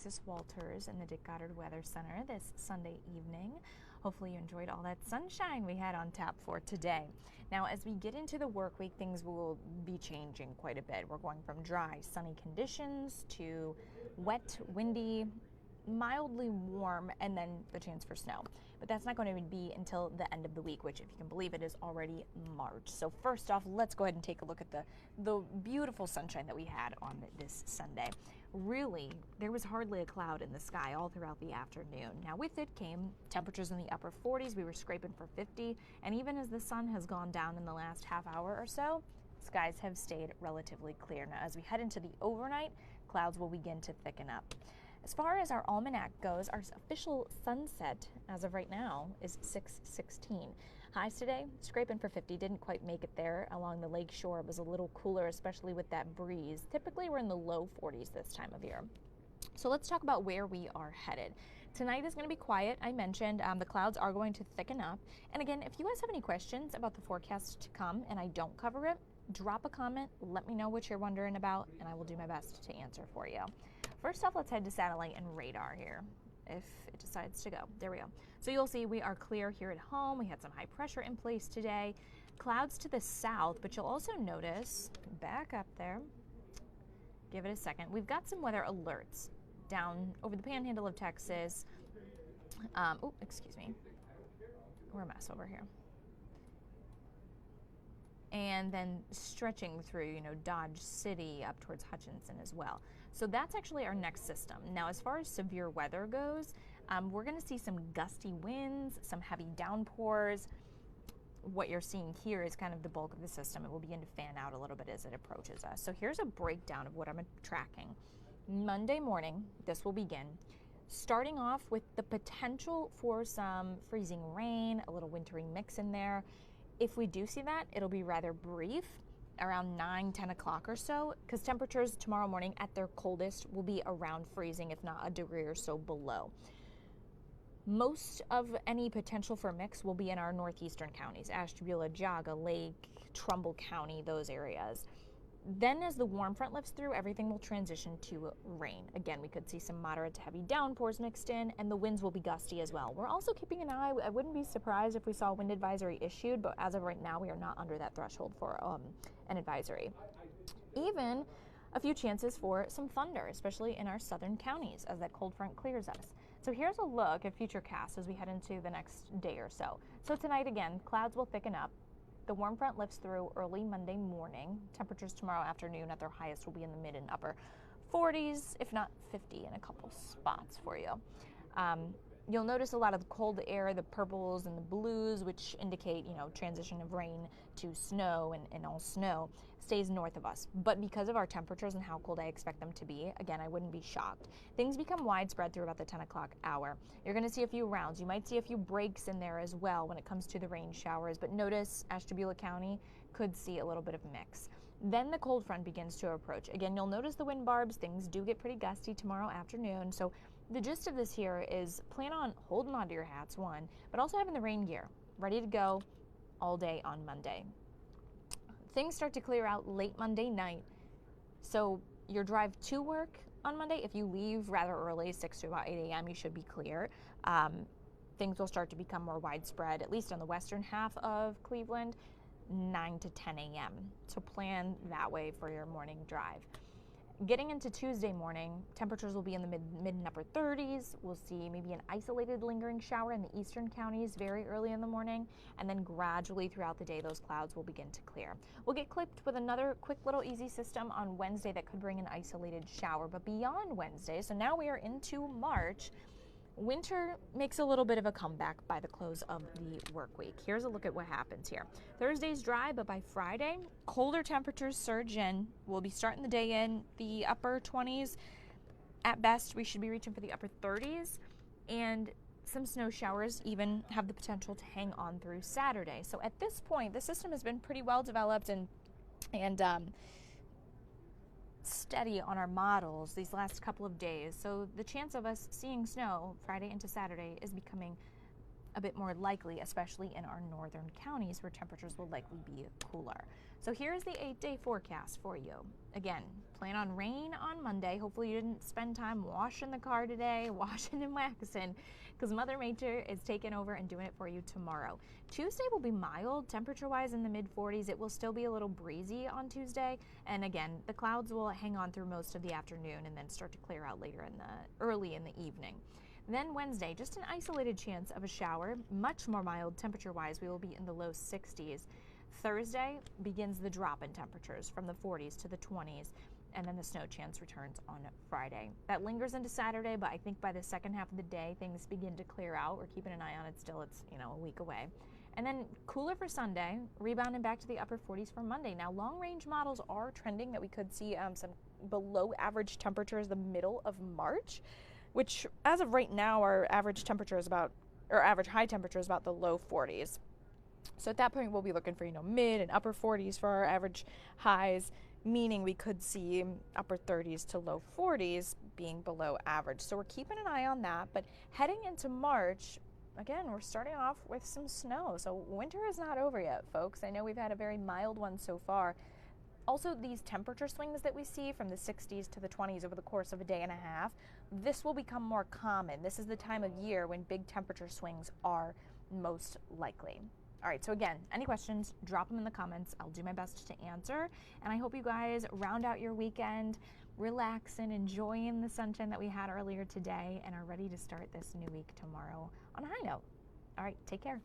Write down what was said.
Alexis Walters in the Dick Goddard Weather Center this Sunday evening. Hopefully you enjoyed all that sunshine we had on tap for today. Now, as we get into the work week, things will be changing quite a bit. We're going from dry, sunny conditions to wet, windy, mildly warm, and then the chance for snow. But that's not going to be until the end of the week, which, if you can believe it, is already March. So first off, let's go ahead and take a look at the beautiful sunshine that we had on this Sunday. Really, there was hardly a cloud in the sky all throughout the afternoon. Now, with it came temperatures in the upper 40s. We were scraping for 50, and even as the sun has gone down in the last half hour or so, skies have stayed relatively clear. Now, as we head into the overnight, clouds will begin to thicken up. As far as our almanac goes, our official sunset as of right now is 6:16. Highs today, scraping for 50, didn't quite make it there along the lake shore. It was a little cooler, especially with that breeze. Typically, we're in the low 40s this time of year. So let's talk about where we are headed. Tonight is going to be quiet. I mentioned the clouds are going to thicken up. And again, if you guys have any questions about the forecast to come and I don't cover it, drop a comment, let me know what you're wondering about, and I will do my best to answer for you. First off, let's head to satellite and radar here, if it decides to go. There we go. So you'll see we are clear here at home. We had some high pressure in place today. Clouds to the south, but you'll also notice, back up there, give it a second, we've got some weather alerts down over the panhandle of Texas. Oh, excuse me. We're a mess over here. And then stretching through, Dodge City up towards Hutchinson as well. So that's actually our next system. Now, as far as severe weather goes, we're going to see some gusty winds, some heavy downpours. What you're seeing here is kind of the bulk of the system. It will begin to fan out a little bit as it approaches us. So here's a breakdown of what I'm tracking. Monday morning, this will begin. Starting off with the potential for some freezing rain, a little wintry mix in there. If we do see that, it'll be rather brief, around 9-10 o'clock or so, because temperatures tomorrow morning at their coldest will be around freezing, if not a degree or so below. Most of any potential for mix will be in our northeastern counties, Ashtabula, Jaga, Lake, Trumbull County, those areas. Then as the warm front lifts through, everything will transition to rain. Again, we could see some moderate to heavy downpours mixed in, and the winds will be gusty as well. We're also keeping an eye. I wouldn't be surprised if we saw a wind advisory issued, but as of right now, we are not under that threshold for an advisory. Even a few chances for some thunder, especially in our southern counties as that cold front clears us. So here's a look at future casts as we head into the next day or so. So tonight, again, clouds will thicken up. The warm front lifts through early Monday morning. Temperatures tomorrow afternoon at their highest will be in the mid and upper 40s, if not 50 in a couple spots for you. You'll notice a lot of the cold air, the purples and the blues, which indicate, transition of rain to snow, and all snow stays north of us. But because of our temperatures and how cold I expect them to be, again, I wouldn't be shocked. Things become widespread through about the 10 o'clock hour. You're going to see a few rounds. You might see a few breaks in there as well when it comes to the rain showers, but notice Ashtabula County could see a little bit of mix. Then the cold front begins to approach. Again, you'll notice the wind barbs. Things do get pretty gusty tomorrow afternoon. So the gist of this here is plan on holding on to your hats, one, but also having the rain gear ready to go all day on Monday. Things start to clear out late Monday night. So your drive to work on Monday, if you leave rather early, 6 to about 8 a.m., you should be clear. Things will start to become more widespread, at least on the western half of Cleveland, 9 to 10 a.m. So plan that way for your morning drive. Getting into Tuesday morning, temperatures will be in the mid and upper 30s. We'll see maybe an isolated lingering shower in the eastern counties very early in the morning, and then gradually throughout the day, those clouds will begin to clear. We'll get clipped with another quick little easy system on Wednesday that could bring an isolated shower, but beyond Wednesday, so now we are into March, winter makes a little bit of a comeback by the close of the work week. Here's a look at what happens here. Thursday's dry, but by Friday, colder temperatures surge in. We'll be starting the day in the upper 20s. At best, we should be reaching for the upper 30s, and some snow showers even have the potential to hang on through Saturday. So at this point, the system has been pretty well developed and steady on our models these last couple of days. So the chance of us seeing snow Friday into Saturday is becoming a bit more likely, especially in our northern counties where temperatures will likely be cooler. So here's the 8-day forecast for you. Again, plan on rain on Monday. Hopefully you didn't spend time washing the car today, washing and waxing, because Mother Nature is taking over and doing it for you tomorrow. Tuesday will be mild, temperature-wise in the mid-40s. It will still be a little breezy on Tuesday, and again, the clouds will hang on through most of the afternoon and then start to clear out later early in the evening. Then Wednesday, just an isolated chance of a shower, much more mild temperature-wise. We will be in the low 60s. Thursday begins the drop in temperatures from the 40s to the 20s, and then the snow chance returns on Friday. That lingers into Saturday, but I think by the second half of the day, things begin to clear out. We're keeping an eye on it still. It's, a week away. And then cooler for Sunday, rebounding back to the upper 40s for Monday. Now, long-range models are trending that we could see some below average temperatures the middle of March, which as of right now, our average temperature is average high temperature is about the low 40s. So at that point, we'll be looking for, mid and upper 40s for our average highs, meaning we could see upper 30s to low 40s being below average. So we're keeping an eye on that. But heading into March, again, we're starting off with some snow. So winter is not over yet, folks. I know we've had a very mild one so far. Also, these temperature swings that we see from the 60s to the 20s over the course of a day and a half, this will become more common. This is the time of year when big temperature swings are most likely. All right, so again, any questions, drop them in the comments. I'll do my best to answer. And I hope you guys round out your weekend, relaxing, enjoying the sunshine that we had earlier today, and are ready to start this new week tomorrow on a high note. All right, take care.